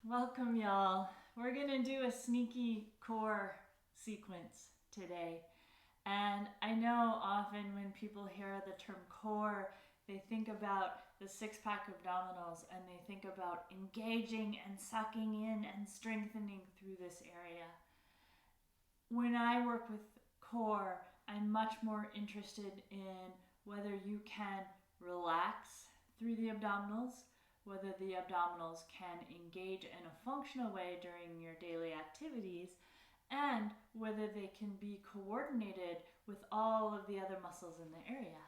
Welcome, y'all. We're gonna do a sneaky core sequence today. And I know often when people hear the term core, they think about the six-pack abdominals and they think about engaging and sucking in and strengthening through this area. When I work with core, I'm much more interested in whether you can relax through the abdominals, whether the abdominals can engage in a functional way during your daily activities, and whether they can be coordinated with all of the other muscles in the area.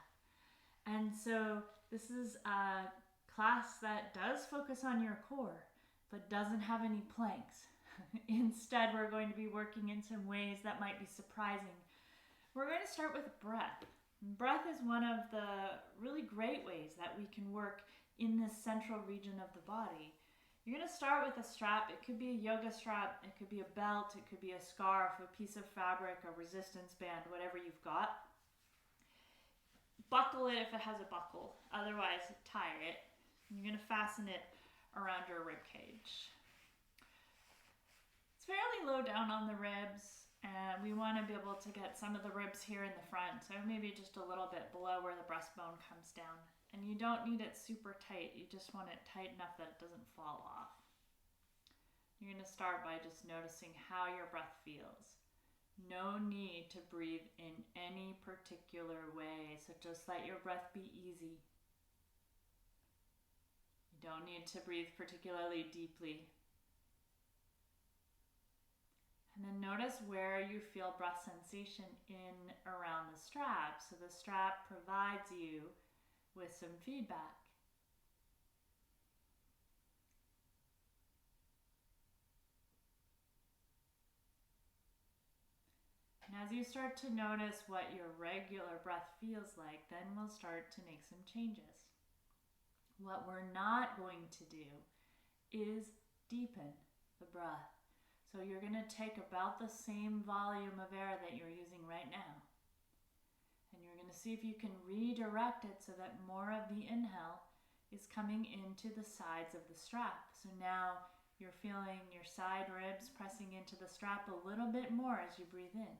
And so this is a class that does focus on your core, but doesn't have any planks. Instead, we're going to be working in some ways that might be surprising. We're going to start with breath. Breath is one of the really great ways that we can work in this central region of the body. You're going to start with a strap. It could be a yoga strap, it could be a belt, it could be a scarf, a piece of fabric, a resistance band, whatever you've got. Buckle it if it has a buckle, otherwise tie it. You're going to fasten it around your rib cage. It's fairly low down on the ribs, and we want to be able to get some of the ribs here in the front, so maybe just a little bit below where the breastbone comes down. And you don't need it super tight, you just want it tight enough that it doesn't fall off. You're going to start by just noticing how your breath feels. No need to breathe in any particular way, so just let your breath be easy. You don't need to breathe particularly deeply. And then notice where you feel breath sensation in around the strap. So the strap provides you with some feedback. And as you start to notice what your regular breath feels like, then we'll start to make some changes. What we're not going to do is deepen the breath. So you're going to take about the same volume of air that you're using right now. And you're going to see if you can redirect it so that more of the inhale is coming into the sides of the strap. So now you're feeling your side ribs pressing into the strap a little bit more as you breathe in.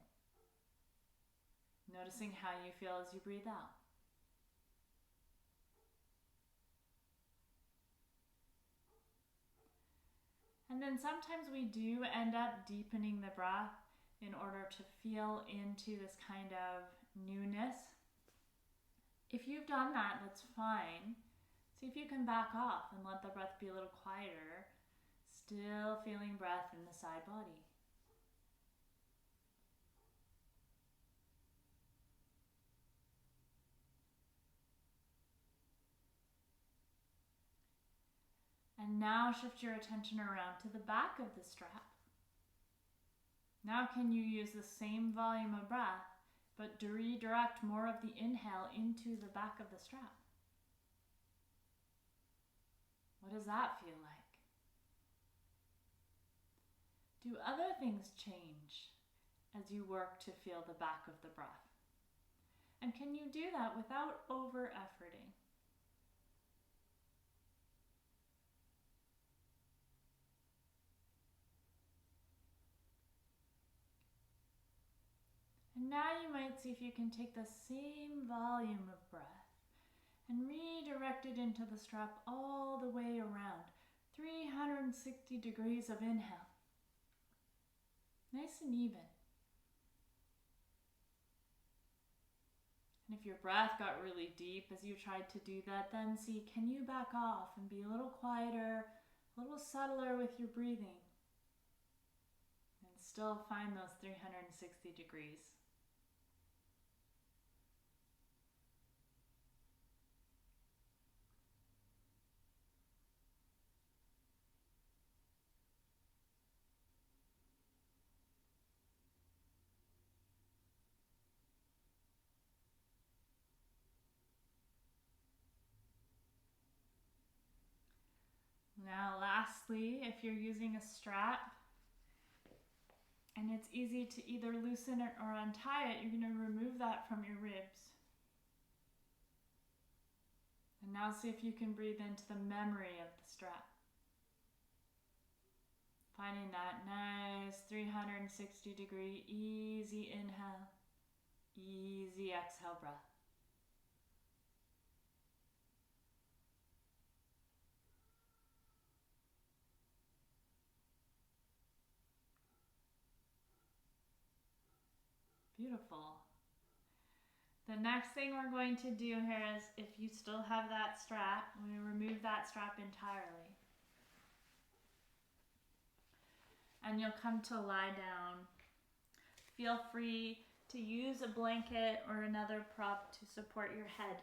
Noticing how you feel as you breathe out. And then sometimes we do end up deepening the breath in order to feel into this kind of newness. If you've done that, that's fine. See if you can back off and let the breath be a little quieter, still feeling breath in the side body. And now shift your attention around to the back of the strap. Now can you use the same volume of breath, but to redirect more of the inhale into the back of the strap? What does that feel like? Do other things change as you work to feel the back of the breath? And can you do that without over-efforting? And now you might see if you can take the same volume of breath and redirect it into the strap all the way around, 360 degrees of inhale. Nice and even. And if your breath got really deep as you tried to do that, then see, can you back off and be a little quieter, a little subtler with your breathing, and still find those 360 degrees. Now lastly, if you're using a strap and it's easy to either loosen it or untie it, you're going to remove that from your ribs. And now see if you can breathe into the memory of the strap. Finding that nice 360-degree easy inhale, easy exhale breath. Beautiful. The next thing we're going to do here is, if you still have that strap, we remove that strap entirely. And you'll come to lie down. Feel free to use a blanket or another prop to support your head.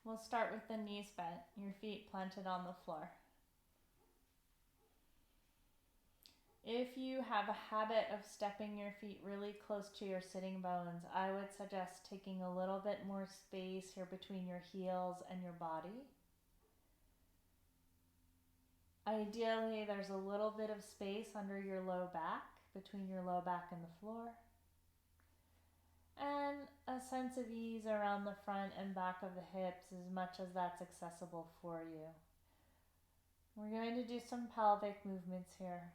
We'll start with the knees bent, your feet planted on the floor. If you have a habit of stepping your feet really close to your sitting bones, I would suggest taking a little bit more space here between your heels and your body. Ideally, there's a little bit of space under your low back, between your low back and the floor. And a sense of ease around the front and back of the hips, as much as that's accessible for you. We're going to do some pelvic movements here.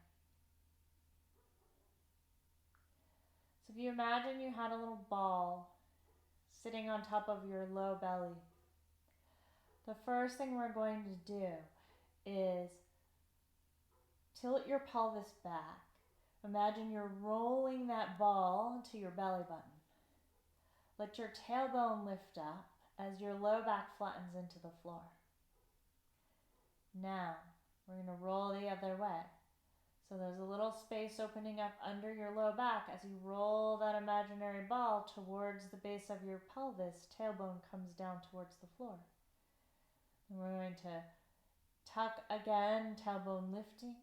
So if you imagine you had a little ball sitting on top of your low belly, the first thing we're going to do is tilt your pelvis back. Imagine you're rolling that ball to your belly button. Let your tailbone lift up as your low back flattens into the floor. Now, we're going to roll the other way. So there's a little space opening up under your low back as you roll that imaginary ball towards the base of your pelvis. Tailbone comes down towards the floor. And we're going to tuck again, tailbone lifting,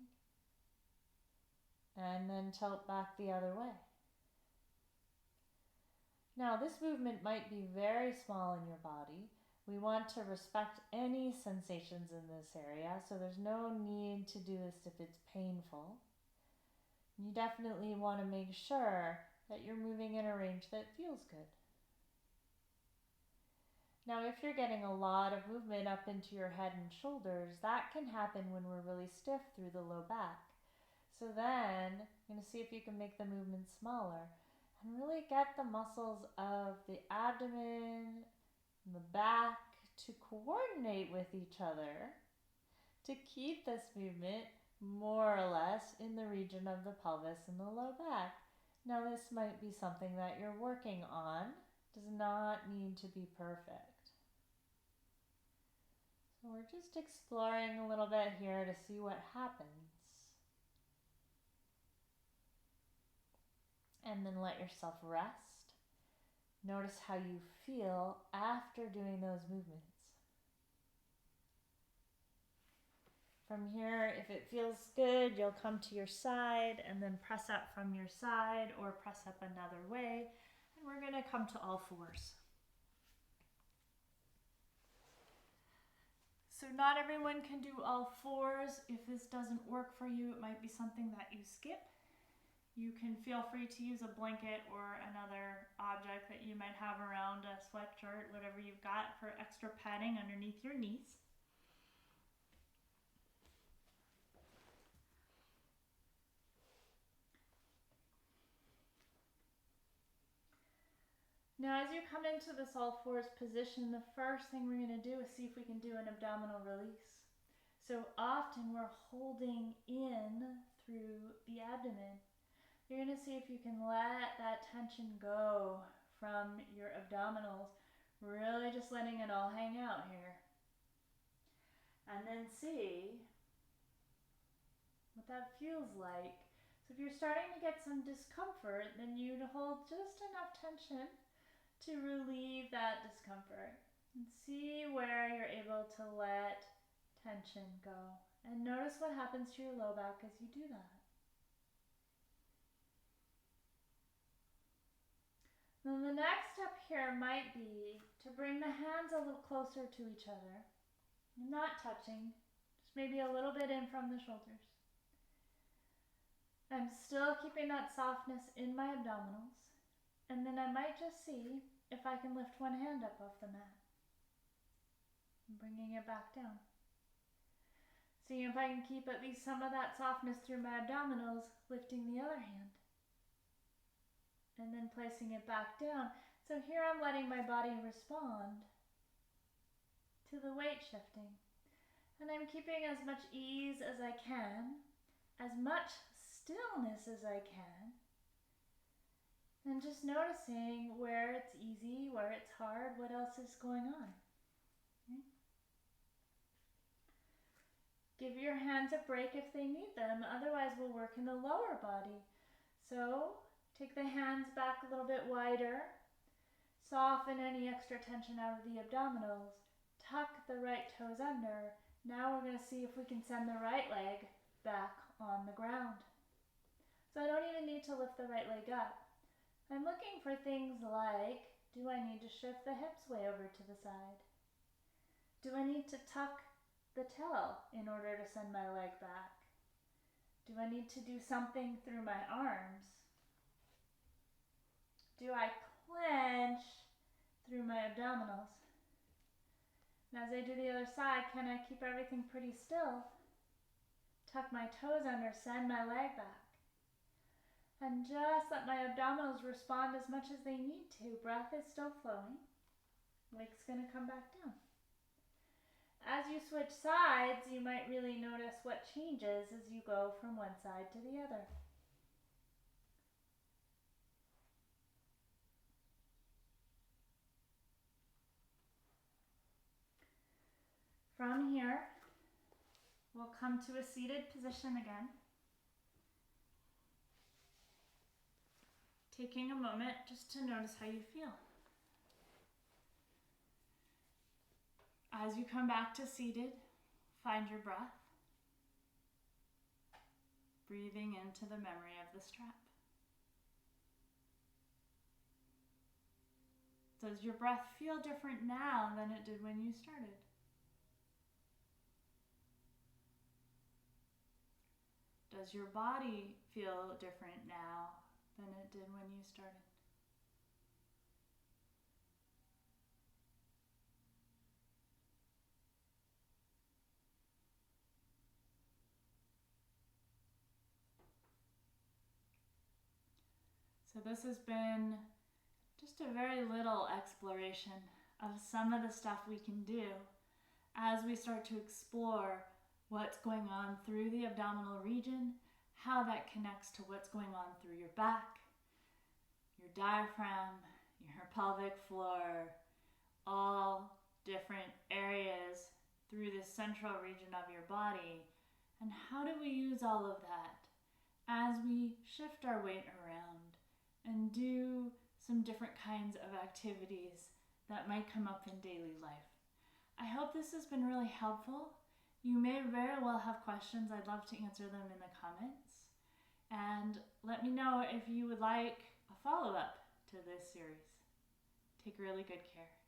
and then tilt back the other way. Now, this movement might be very small in your body. We want to respect any sensations in this area, so there's no need to do this if it's painful. You definitely want to make sure that you're moving in a range that feels good. Now, if you're getting a lot of movement up into your head and shoulders, that can happen when we're really stiff through the low back. So then, I'm going to see if you can make the movement smaller and really get the muscles of the abdomen and the back to coordinate with each other to keep this movement more or less in the region of the pelvis and the low back. Now, this might be something that you're working on. Does not need to be perfect. So we're just exploring a little bit here to see what happens. And then let yourself rest. Notice how you feel after doing those movements. From here, if it feels good, you'll come to your side and then press up from your side or press up another way. And we're going to come to all fours. So not everyone can do all fours. If this doesn't work for you, it might be something that you skip. You can feel free to use a blanket or another object that you might have around, a sweatshirt, whatever you've got for extra padding underneath your knees. Now, as you come into this all fours position, the first thing we're going to do is see if we can do an abdominal release. So often we're holding in through the abdomen. You're going to see if you can let that tension go from your abdominals, really just letting it all hang out here. And then see what that feels like. So if you're starting to get some discomfort, then you'd hold just enough tension to relieve that discomfort. And see where you're able to let tension go. And notice what happens to your low back as you do that. Then the next step here might be to bring the hands a little closer to each other. Not touching, just maybe a little bit in from the shoulders. I'm still keeping that softness in my abdominals. And then I might just see if I can lift one hand up off the mat. bringing it back down. Seeing if I can keep at least some of that softness through my abdominals, lifting the other hand. And then placing it back down. So here I'm letting my body respond to the weight shifting. And I'm keeping as much ease as I can, as much stillness as I can. And just noticing where it's easy, where it's hard, what else is going on. Okay. Give your hands a break if they need them, otherwise we'll work in the lower body. So take the hands back a little bit wider, soften any extra tension out of the abdominals, tuck the right toes under. Now we're going to see if we can send the right leg back on the ground. So I don't even need to lift the right leg up. I'm looking for things like, do I need to shift the hips way over to the side? Do I need to tuck the tail in order to send my leg back? Do I need to do something through my arms? Do I clench through my abdominals? And as I do the other side, can I keep everything pretty still? Tuck my toes under, send my leg back. And just let my abdominals respond as much as they need to. Breath is still flowing. Leg's going to come back down. As you switch sides, you might really notice what changes as you go from one side to the other. From here, we'll come to a seated position again. Taking a moment just to notice how you feel. As you come back to seated, find your breath. Breathing into the memory of the strap. Does your breath feel different now than it did when you started? Does your body feel different now than it did when you started? So this has been just a very little exploration of some of the stuff we can do as we start to explore what's going on through the abdominal region, how that connects to what's going on through your back, your diaphragm, your pelvic floor, all different areas through the central region of your body. And how do we use all of that as we shift our weight around and do some different kinds of activities that might come up in daily life? I hope this has been really helpful. You may very well have questions. I'd love to answer them in the comments. And let me know if you would like a follow-up to this series. Take really good care.